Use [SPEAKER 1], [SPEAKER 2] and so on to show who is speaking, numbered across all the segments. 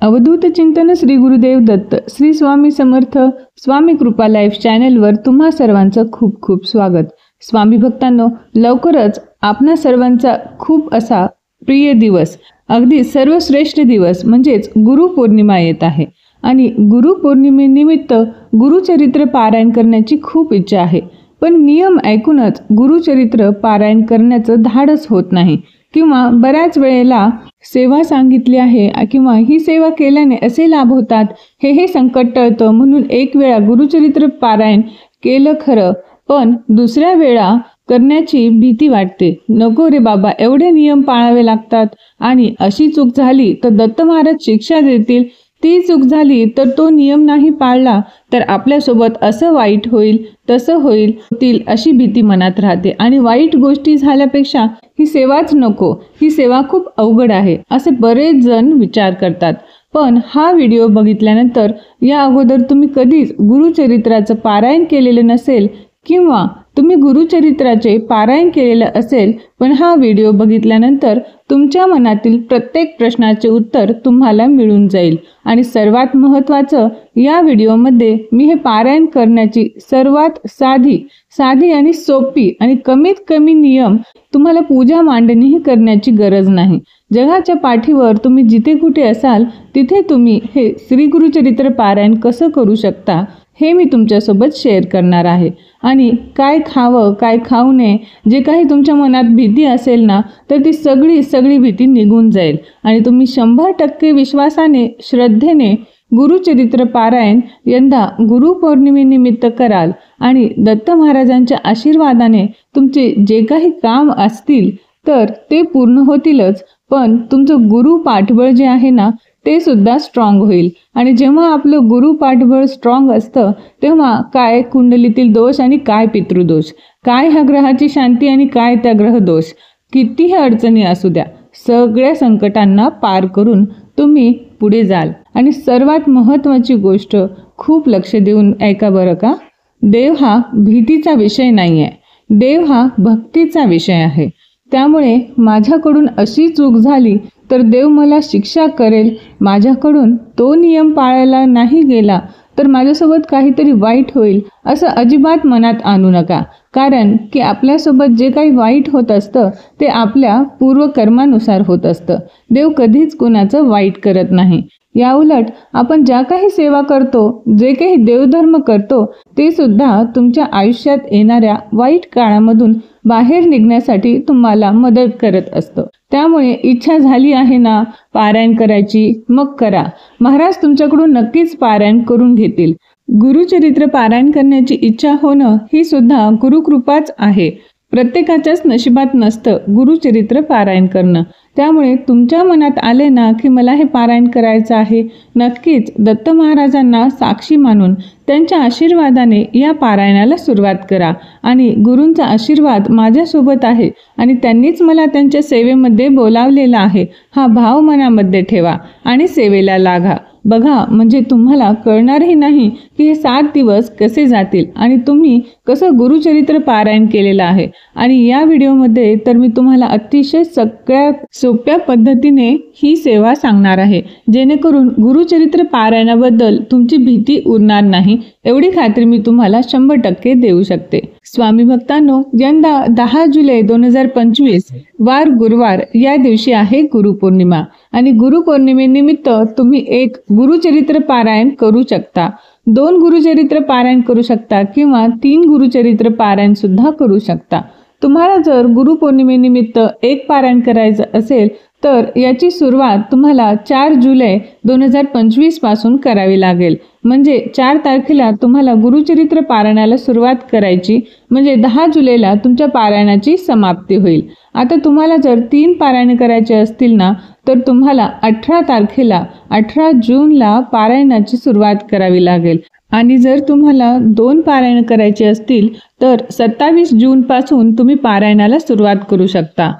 [SPEAKER 1] अवधूत चिंतन श्री गुरुदेव दत्त श्री स्वामी समर्थ स्वामी कृपा लाईफ चॅनलवर तुम्हा सर्वांचं खूप खूप स्वागत। स्वामी भक्तांनो, लवकरच आपणा सर्वांचा खूप असा प्रिय दिवस, अगदी सर्वश्रेष्ठ दिवस म्हणजेच गुरुपौर्णिमा येत आहे आणि गुरुपौर्णिमेनिमित्त गुरुचरित्र पारायण करण्याची खूप इच्छा आहे। पण नियम ऐकूनच गुरुचरित्र पारायण करण्याचं धाडस होत नाही किंवा बऱ्याच वेळेला सेवा सांगितली आहे किंवा ही सेवा केल्याने असे लाभ होतात हे संकट टळतं म्हणून एक वेळा गुरुचरित्र पारायण केलं खरं, पण दुसऱ्या वेळा करण्याची भीती वाटते। नको रे बाबा, एवढे नियम पाळावे लागतात आणि अशी चूक झाली तर दत्त महाराज शिक्षा देतील, ती चूक झाली तर तो नियम नाही पाळला तर आपल्यासोबत असं वाईट होईल तसं होईल अशी भीती मनात राहते आणि वाईट गोष्टी झाल्यापेक्षा ही सेवाच नको, ही सेवा खूप अवघड आहे असे बरेच जण विचार करतात। पण हा व्हिडिओ बघितल्यानंतर या अगोदर तुम्ही कधीच गुरुचरित्राचं पारायण केलेलं नसेल किंवा तुम्ही गुरुचरित्राचे पारायण केलेलं असेल, पण हा व्हिडिओ बघितल्यानंतर तुमच्या मनातील प्रत्येक प्रश्नाचे उत्तर तुम्हाला मिळून जाईल। आणि सर्वात महत्त्वाचं, या व्हिडिओमध्ये मी हे पारायण करण्याची सर्वात साधी आणि सोपी आणि कमीत कमी नियम, तुम्हाला पूजा मांडणीही करण्याची गरज नाही। जगाच्या पाठीवर तुम्ही जिथे कुठे असाल तिथे तुम्ही हे श्री गुरुचरित्र पारायण कसं करू शकता हे मी तुमच्यासोबत शेअर करणार आहे। आणि काय खावं काय खाऊ नये, जे काही तुमच्या मनात भीती असेल ना, तर ती सगळी भीती निघून जाईल आणि तुम्ही 100% विश्वासाने श्रद्धेने गुरुचरित्र पारायण यंदा गुरुपौर्णिमेनिमित्त कराल आणि दत्त महाराजांच्या आशीर्वादाने तुमचे जे काही काम असतील तर ते पूर्ण होतीलच, पण तुमचं गुरु पाठबळ जे आहे ना ते सुद्धा स्ट्रॉंग होईल। आणि जेव्हा आपलं गुरु पाठबळ स्ट्रॉंग असतं तेव्हा काय कुंडलीतील दोष आणि काय पितृदोष, काय ह्या ग्रहाची शांती आणि काय त्या ग्रह दोष, कितीही अडचणी असू द्या, सगळ्या संकटांना पार करून तुम्ही पुढे जाल। आणि सर्वात महत्त्वाची गोष्ट, खूप लक्ष देऊन ऐका बरं का, देव हा भीतीचा विषय नाही आहे, देव हा भक्तीचा विषय आहे। त्यामुळे माझ्याकडून अशी चूक झाली तर देव मला शिक्षा करेल, माझ्याकडून तो नियम पाळायला नाही गेला तर माझ्यासोबत काहीतरी वाईट होईल असं अजिबात मनात आणू नका। कारण की आपल्यासोबत जे काही वाईट होत असतं ते आपल्या पूर्वकर्मानुसार होत असतं। देव कधीच कुणाचं वाईट करत नाही। याउलट आपण ज्या काही सेवा करतो, जे काही देवधर्म करतो, ते सुद्धा तुमच्या आयुष्यात येणाऱ्या वाईट काळामधून बाहेर निघण्यासाठी तुम्हाला मदत करत असतं। त्यामुळे इच्छा झाली आहे ना पारायण करायची, मग करा, महाराज तुमच्याकडून नक्कीच पारायण करून घेतील। गुरुचरित्र पारायण करण्याची इच्छा होणं ही सुद्धा गुरुकृपाच आहे। प्रत्येकाच्याच नशिबात नसतं गुरुचरित्र पारायण करणं। त्यामुळे तुमच्या मनात आले ना की मला हे पारायण करायचं आहे, नक्कीच दत्त महाराजांना साक्षी मानून त्यांच्या आशीर्वादाने या पारायणाला सुरुवात करा। आणि गुरूंचा आशीर्वाद माझ्यासोबत आहे आणि त्यांनीच मला त्यांच्या सेवेमध्ये बोलावलेलं आहे हा भाव मनामध्ये ठेवा आणि सेवेला लागा। बघा, म्हणजे तुम्हाला कळणारही नाही की हे 7 दिवस कसे जातील आणि तुम्ही कसं गुरुचरित्र पारायण केलेलं आहे। आणि या व्हिडिओमध्ये तर मी तुम्हाला अतिशय सगळ्यात सोप्या पद्धतीने ही सेवा सांगणार आहे, जेणेकरून गुरुचरित्र पारायणाबद्दल तुमची भीती उरणार नाही, एवढी खात्री मी तुम्हाला 100% देऊ शकते। स्वामी भक्तांनो, यंदा 10 जुलै 2025 वार गुरुवार या दिवशी आहे गुरुपौर्णिमा आणि गुरुपौर्णिमेनिमित्त तुम्ही एक गुरुचरित्र पारायण करू शकता, 2 गुरुचरित्र पारायण करू शकता किंवा 3 गुरुचरित्र पारायण सुद्धा करू शकता। तुम्हाला जर गुरुपौर्णिमेनिमित्त एक पारायण करायचं असेल तर याची सुरुवात तुम्हाला 4 जुलै 2025 पासून करावी लागेल। म्हणजे 4 तारखेला तुम्हाला गुरुचरित्र पारायणाला सुरुवात करायची, म्हणजे 10 जुलैला तुमच्या पारायणाची समाप्ती होईल। आता तुम्हाला जर 3 पारायण करायचे असतील ना तर तुम्हाला 18 जूनला पारायणाची सुरुवात करावी लागेल आणि जर तुम्हाला 2 पारायण करायचे असतील तर 27 जून पासून तुम्ही पारायणाला सुरुवात करू शकता।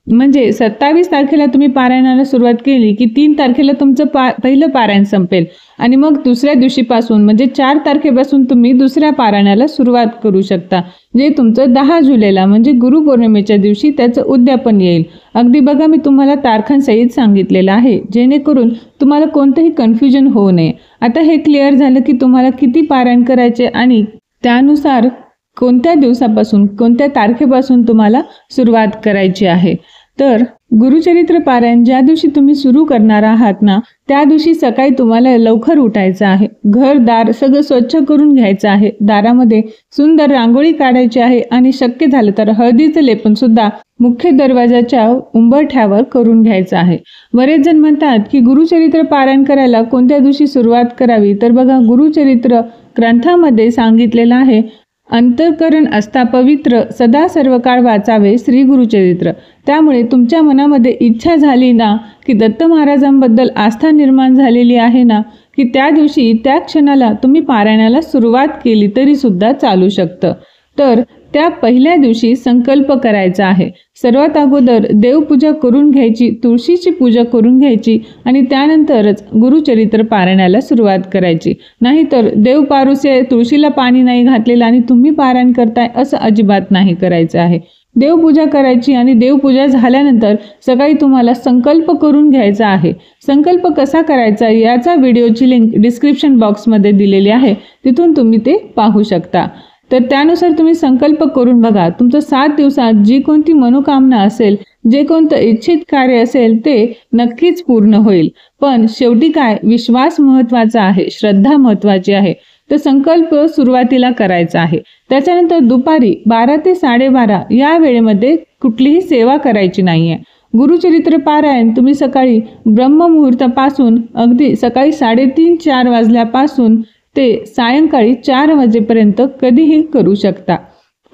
[SPEAKER 1] म्हणजे 27 तारखेला तुम्ही पारायणाला सुरुवात केली की 3 तारखेला तुमचं पहिलं पारायण संपेल आणि मग दुसऱ्या दिवशीपासून म्हणजे 4 तारखेपासून तुम्ही दुसऱ्या पारायणाला सुरुवात करू शकता, जे तुमचं 10 जुलैला म्हणजे गुरुपौर्णिमेच्या दिवशी त्याचं उद्यापन येईल. अगदी बघा, मी तुम्हाला तारखांसहित सांगितलेलं आहे जेणेकरून तुम्हाला कोणतंही कन्फ्युजन होऊ नये. आता हे क्लिअर झालं की तुम्हाला किती पारायण करायचे आणि त्यानुसार कोणत्या दिवसापासून कोणत्या तारखेपासून तुम्हाला सुरुवात करायची आहे. तर गुरुचरित्र पारायण ज्या दिवशी तुम्ही सुरू करणार आहात ना, त्या दिवशी सकाळी तुम्हाला लवकर उठायचं आहे. घर दार सगळं स्वच्छ करून घ्यायचं आहे. दारामध्ये सुंदर रांगोळी काढायची आहे आणि शक्य झालं तर हळदीचं लेपन सुद्धा मुख्य दरवाजाच्या उंबरठ्यावर करून घ्यायचं आहे. बरेच जण म्हणतात की गुरुचरित्र पारायण करायला कोणत्या दिवशी सुरुवात करावी. तर बघा, गुरुचरित्र ग्रंथामध्ये सांगितलेलं आहे, अंतःकरण असता पवित्र सदा सर्व काळ वाचावे श्री गुरुचरित्र. त्यामुळे तुमच्या मनामध्ये इच्छा झाली ना की दत्त महाराजांबद्दल आस्था निर्माण झालेली आहे ना, की त्या दिवशी त्या क्षणाला तुम्ही पारायणाला सुरुवात केली तरी सुद्धा चालू शकतं. तर त्या पहिल्या दिवशी संकल्प करायचा आहे. सर्वात अगोदर देवपूजा करून घ्यायची, तुळशीची पूजा करून घ्यायची आणि त्यानंतरच गुरुचरित्र पारायणाला सुरुवात करायची. नाहीतर देव पारुसे तुळशीला पाणी नाही घातलेलं आणि तुम्ही पारायण करताय असं अजिबात नाही करायचं आहे. देवपूजा करायची आणि देवपूजा झाल्यानंतर सकाळी तुम्हाला संकल्प करून घ्यायचा आहे. संकल्प कसा करायचा याचा व्हिडिओची लिंक डिस्क्रिप्शन बॉक्समध्ये दिलेली आहे, तिथून तुम्ही ते पाहू शकता. तर त्यानुसार तुम्ही संकल्प करून बघा. तुमचं 7 दिवसात जी कोणती मनोकामना असेल, जे कोणतं इच्छित कार्य असेल ते नक्कीच पूर्ण होईल. पण शेवटी काय, विश्वास महत्त्वाचा आहे, श्रद्धा महत्त्वाची आहे. तर संकल्प सुरुवातीला करायचा आहे. त्याच्यानंतर दुपारी 12 ते 12:30 या वेळेमध्ये कुठलीही सेवा करायची नाहीये. गुरुचरित्र पारायण तुम्ही सकाळी ब्रह्ममुहूर्तापासून अगदी सकाळी 3:30-4 वाजल्यापासून ते सायंकाळी 4 वाजेपर्यंत कधीही करू शकता.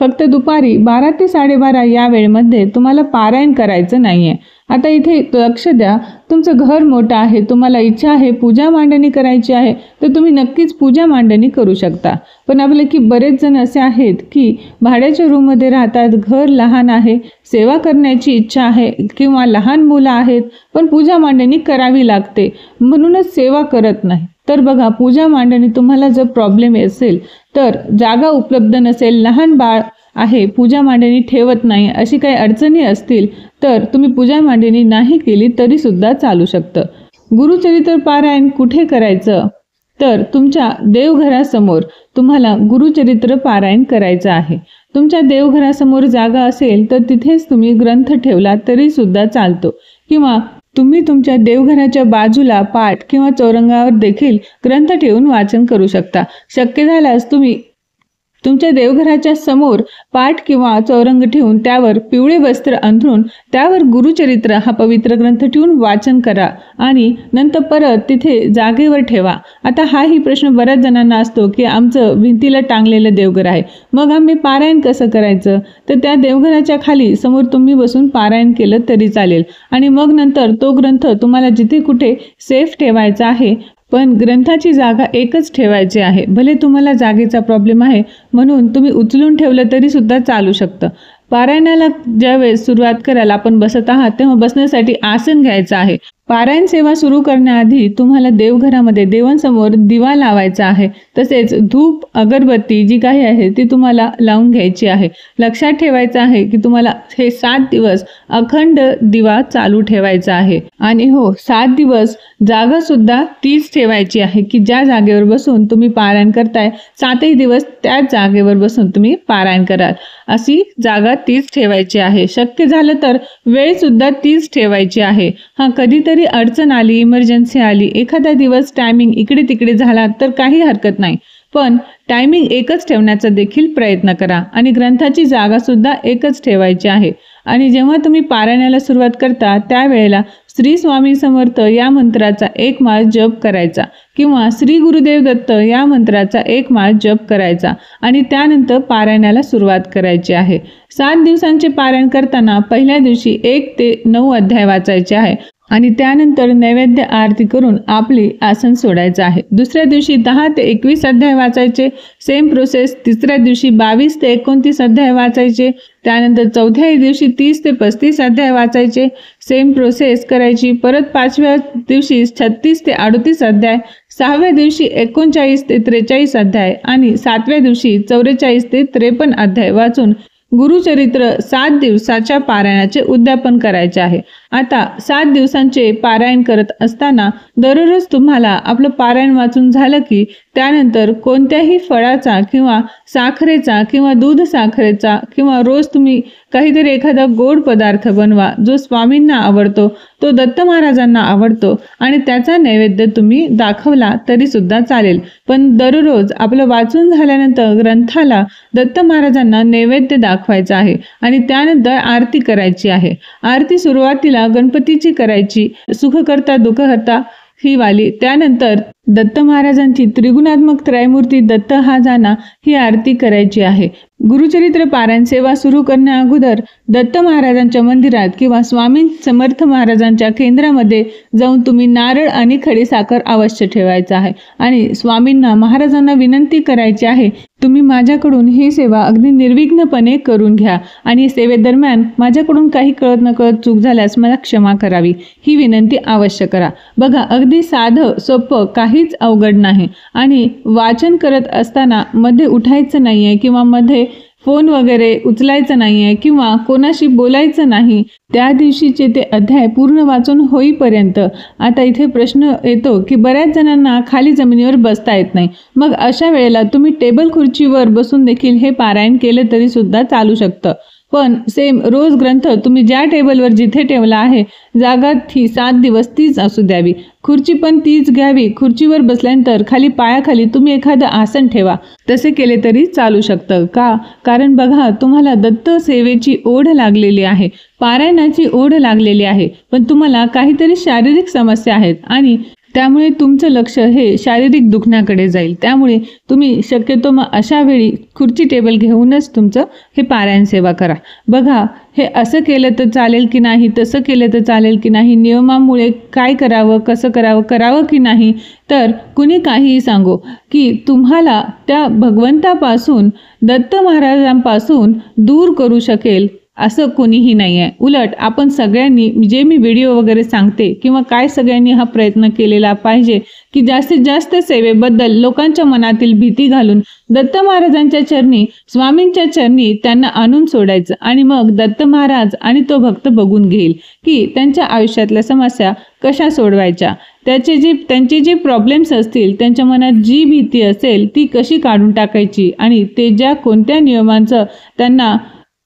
[SPEAKER 1] फक्त दुपारी 12 ते 12:30 या वेळेमध्ये तुम्हाला पारायण करायचं नाहीये. आता इथे लक्ष द्या, तुमचं घर मोठं आहे, तुम्हाला इच्छा आहे पूजा मांडणी करायची आहे, तर तुम्ही नक्कीच पूजा मांडणी करू शकता. पण आपले की बरेच जण असे आहेत की भाड्याच्या रूममध्ये राहतात, घर लहान आहे, सेवा करण्याची इच्छा आहे किंवा लहान मुलं आहेत पण पूजा मांडणी करावी लागते म्हणूनच सेवा करत नाही. तर बघा, पूजा मांडणी तुम्हाला जर प्रॉब्लेम असेल, तर जागा उपलब्ध नसेल, लहान बाळ आहे, पूजा मांडणी ठेवत नाही, अशी काही अडचणी असतील तर तुम्ही पूजा मांडणी नाही केली तरी सुद्धा चालू शकतं. गुरुचरित्र पारायण कुठे करायचं, तर तुमच्या देवघरासमोर तुम्हाला गुरुचरित्र पारायण करायचं आहे. तुमच्या देवघरासमोर जागा असेल तर तिथेच तुम्ही ग्रंथ ठेवला तरी सुद्धा चालतो, किंवा तुम्ही तुमच्या देवघराच्या बाजूला पाट किंवा चौरंगावर देखील ग्रंथ ठेवून वाचन करू शकता. शक्य झाल्यास तुम्ही तुमच्या देवघराच्या समोर पाट किंवा चौरंग ठेवून त्यावर पिवळे वस्त्र अंथरून त्यावर गुरुचरित्र हा पवित्र ग्रंथ ठेवून वाचन करा आणि नंतर परत तिथे जागेवर ठेवा. आता हाही प्रश्न बऱ्याच जणांना असतो की आमचं भिंतीला टांगलेलं देवघर आहे, मग आम्ही पारायण कसं करायचं. तर त्या देवघराच्या खाली समोर तुम्ही बसून पारायण केलं तरी चालेल आणि मग नंतर तो ग्रंथ तुम्हाला जिथे कुठे सेफ ठेवायचा आहे, पण ग्रंथाची जागा एकच ठेवायची आहे. भले तुम्हाला जागेचा प्रॉब्लेम आहे म्हणून तुम्ही उचलून ठेवलं तरी सुद्धा चालू शकतं. पारायणाला ज्यावेळेस सुरुवात करायला आपण बसत आहात तेव्हा बसण्यासाठी आसन घ्यायचं आहे. पारायण सेवा सुरू करण्याआधी तुम्हाला देवघरामध्ये देवांसमोर दिवा लावायचा आहे. तसेच धूप अगरबत्ती जी काही आहे ती तुम्हाला लावून घ्यायची आहे. लक्षात ठेवायचं आहे की तुम्हाला हे 7 दिवस अखंड दिवा चालू ठेवायचा आहे. आणि हो, 7 दिवस जागा सुद्धा तीच ठेवायची आहे की ज्या जागेवर बसून तुम्ही पारायण करताय 7ही दिवस त्याच जागेवर बसून तुम्ही पारायण कराल. अशी जागा तीच ठेवायची आहे. शक्य झालं तर वेळ सुद्धा तीच ठेवायची आहे. हा, कधीतरी अडचण आली, इमर्जन्सी आली, एखादा दिवस टायमिंग इकडे तिकडे झाला तर काही हरकत नाही, पण टायमिंग एकच ठेवण्याचा देखील प्रयत्न करा आणि ग्रंथाची जागा सुद्धा एकच ठेवायची आहे. आणि जेव्हा तुम्ही पारायणाला सुरुवात करता त्यावेळेला श्री स्वामी समर्थ या मंत्राचा 1 माळ जप करायचा किंवा श्री गुरुदेव दत्त या मंत्राचा 1 माळ जप करायचा आणि त्यानंतर पारायणाला सुरुवात करायची आहे. 7 दिवसांचे पारायण करताना पहिल्या दिवशी 1 ते 9 अध्याय वाचायचे आहे. आणि त्यानंतर नैवेद्य आरती करून आपली आसन सोडायचं आहे। दुसऱ्या दिवशी 10 ते 21 अध्याय वाचायचे। सेम प्रोसेस तिसऱ्या दिवशी 22 ते 29 अध्याय वाचायचे। त्यानंतर चौथ्या दिवशी 30 ते 35 अध्याय वाचायचे। सेम प्रोसेस करायची। परत 5व्या दिवशी 36 ते 38 अध्याय, 6व्या दिवशी 39 ते 43 अध्याय आणि 7व्या दिवशी 44 ते 53 अध्याय वाचून गुरुचरित्र 7 दिवसाच्या पारायणाचे उद्यापन करायचे आहे। आता 7 दिवसांचे पारायण करत असताना दररोज तुम्हाला आपलं पारायण वाचून झालं की त्यानंतर कोणत्याही फळाचा किंवा साखरेचा किंवा दूध साखरेचा किंवा रोज तुम्ही काहीतरी एखादा गोड पदार्थ बनवा जो स्वामींना आवडतो, तो दत्त महाराजांना आवडतो आणि त्याचा नैवेद्य तुम्ही दाखवला तरी सुद्धा चालेल। पण दररोज आपलं वाचून झाल्यानंतर ग्रंथाला दत्त महाराजांना नैवेद्य दाखवायचा आहे आणि त्यानंतर आरती करायची आहे। आरती सुरुवातीला गणपतीची करायची, सुखकर्ता दुःखहर्ता ही वाली, त्यानंतर दत्त महाराजांची त्रिगुणात्मक त्रयमूर्ती दत्त हा जाना ही आरती करायची आहे। गुरुचरित्र पारायण सेवा सुरू करण्या अगोदर दत्त महाराजांच्या मंदिरात किंवा स्वामी समर्थ महाराजांच्या केंद्रामध्ये जाऊन तुम्ही नारळ आणि खडीसाखर अवश्य ठेवायचं आहे आणि स्वामींना महाराजांना विनंती करायची आहे, तुम्ही माझ्याकडून ही सेवा अगदी निर्विघ्नपणे करून घ्या आणि सेवेदरम्यान माझ्याकडून काही कळत नकळत चूक झाल्यास मला क्षमा करावी, ही विनंती अवश्य करा। बघा, अगदी साधं सोपं, काहीच अवघड नाही आणि वाचन करत असताना मध्ये उठायचं नाहीये किंवा मध्ये फोन वगैरे उचलायचं नाहीये किंवा कोणाशी बोलायचं नाही। त्या दिवशीचे ते अध्याय पूर्ण वाचून होईपर्यंत आता इथे प्रश्न येतो की बऱ्याच जणांना खाली जमिनीवर बसता येत नाही, मग अशा वेळेला तुम्ही टेबल खुर्चीवर बसून देखील हे पारायण केलं तरी सुद्धा चालू शकतं। पण सेम रोज ग्रंथ तुम्ही ज्या टेबलवर जिथे ठेवला आहे जागा ही 7 दिवस तीच असू द्यावी, खुर्ची पण तीच घ्यावी। खुर्चीवर बसल्यानंतर खाली पायाखाली तुम्ही एखादं आसन ठेवा, तसे केले तरी चालू शकतं। का? कारण बघा, तुम्हाला दत्त सेवेची ओढ लागलेली आहे, पारायणाची ओढ लागलेली आहे, पण तुम्हाला काहीतरी शारीरिक समस्या आहेत आणि त्यामुळे तुमचं लक्ष हे शारीरिक दुखण्याकडे जाईल। त्यामुळे तुम्ही शक्यतो मग अशा वेळी खुर्ची टेबल घेऊनच तुमचं हे पारायण सेवा करा। बघा, हे असं केलं तर चालेल की नाही, तसं केलं तर चालेल की नाही, नियमामुळे काय करावं, कसं करावं की नाही, तर कुणी काहीही सांगो की तुम्हाला त्या भगवंतापासून दत्त महाराजांपासून दूर करू शकेल असं कोणीही नाही आहे। उलट आपण सगळ्यांनी, जे मी व्हिडिओ वगैरे सांगते किंवा काय, सगळ्यांनी हा प्रयत्न केलेला पाहिजे की जास्तीत जास्त सेवेबद्दल लोकांच्या मनातील भीती घालून दत्त महाराजांच्या चरणी, स्वामींच्या चरणी त्यांना आणून सोडायचं आणि मग दत्त महाराज आणि तो भक्त बघून घेईल की त्यांच्या आयुष्यातल्या समस्या कशा सोडवायच्या, त्यांचे जे प्रॉब्लेम्स असतील, त्यांच्या मनात जी भीती असेल ती कशी काढून टाकायची आणि ते ज्या कोणत्या नियमांचं त्यांना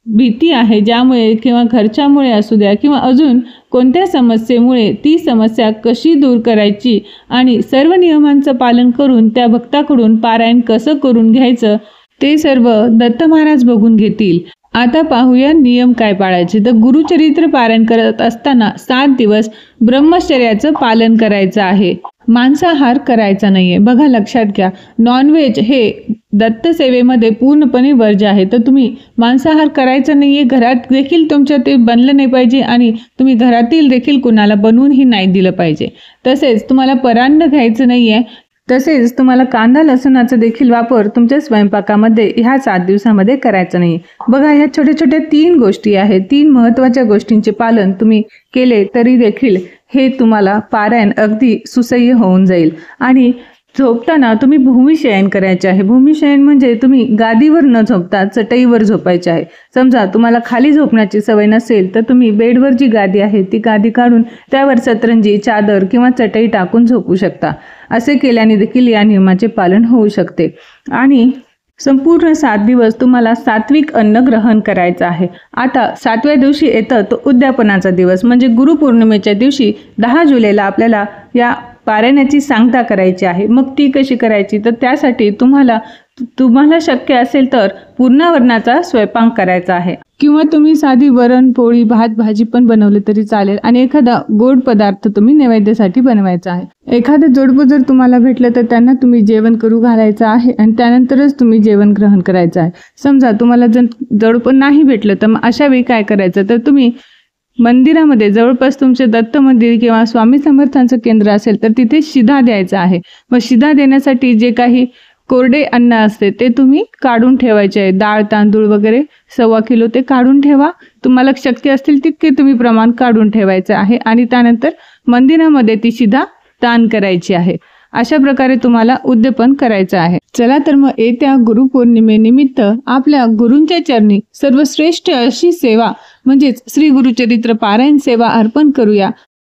[SPEAKER 1] भीती आहे, ज्यामुळे किंवा घरच्यामुळे असू द्या किंवा अजून कोणत्या समस्येमुळे, ती समस्या कशी दूर करायची आणि सर्व नियमांचं पालन करून त्या भक्ताकडून पारायण कसं करून घ्यायचं ते सर्व दत्त महाराज बघून घेतील। आता पाहूया नियम काय पाळायचे। तर गुरुचरित्र पारायण करत असताना 7 दिवस ब्रह्मचर्याचं पालन करायचं आहे, मांसाहार करायचा नाहीये। बघा, लक्षात घ्या, नॉनव्हेज हे दत्त सेवेमध्ये पूर्णपणे वर्ज्य आहे, तर तुम्ही मांसाहार करायचा नाहीये। घरात देखील तुमच्या ते बनलं नाही पाहिजे आणि तुम्ही घरातील देखील कुणाला बनवूनही नाही दिलं पाहिजे। तसेच तुम्हाला परान्न घ्यायचं नाहीये, तसेच तुम्हाला कांदा लसूणाचा देखील वापर तुमच्या स्वयंपाकामध्ये ह्या 7 दिवसामध्ये करायचा नाही। बघा, ह्या छोट्या छोट्या 3 गोष्टी आहेत, 3 महत्त्वाच्या गोष्टींचे पालन तुम्ही केले तरी देखील हे तुम्हाला पारायण अगदी सुसह्य होऊन जाईल। आणि झोपताना तुम्ही भूमिशयन करायचे आहे। भूमिशयन म्हणजे तुम्ही गादीवर न झोपता चटईवर झोपायचे आहे। समजा तुम्हाला खाली झोपण्याची सवय नसेल तर तुम्ही बेडवर जी गादी आहे ती गादी काढून त्यावर सतरंजी, चादर किंवा चटई टाकून झोपू शकता। असे केल्याने देखील या नियमाचे पालन होऊ शकते। आणि संपूर्ण 7 दिवस तुम्हाला सात्विक अन्न ग्रहण करायचं आहे। आता 7व्या दिवशी येतं तो उद्यापनाचा दिवस, म्हणजे गुरुपौर्णिमेच्या दिवशी 10 जुलैला आपल्याला या पारायणाची सांगता करायची आहे। मग ती कशी करायची, तर त्यासाठी तुम्हाला शक्य असेल तर पूर्णावरणाचा स्वयंपाक करायचा आहे किंवा तुम्ही साधी वरण, पोळी, भात, भाजी पण बनवले तरी चालेल आणि एखादा गोड पदार्थ तुम्ही नैवेद्यासाठी बनवायचा आहे। एखादं जोडपं जर तुम्हाला भेटलं तर त्यांना तुम्ही जेवण करू घालायचं आहे आणि त्यानंतरच तुम्ही जेवण ग्रहण करायचं आहे। समजा तुम्हाला जर जोडपं नाही भेटलं तर मग अशा वेळी काय करायचं, तर तुम्ही मंदिरामध्ये जवळपास तुमचे दत्त मंदिर किंवा स्वामी समर्थांचं केंद्र असेल तर तिथे शिधा द्यायचा आहे. मग शिधा देण्यासाठी जे काही कोरडे अन्न असते ते तुम्ही काढून ठेवायचे आहे. डाळ तांदूळ वगैरे 1.25 किलो ते काढून ठेवा. तुम्हाला शक्य असतील तितके तुम्ही प्रमाण काढून ठेवायचं आहे आणि त्यानंतर मंदिरामध्ये ती शिधा दान करायची आहे. अशा प्रकारे तुम्हाला उद्यापन करायचं आहे. चला तर मग येत्या गुरुपौर्णिमेनिमित्त आपल्या गुरूंच्या चरणी सर्वश्रेष्ठ अशी सेवा म्हणजेच श्री गुरुचरित्र पारायण सेवा अर्पण करूया.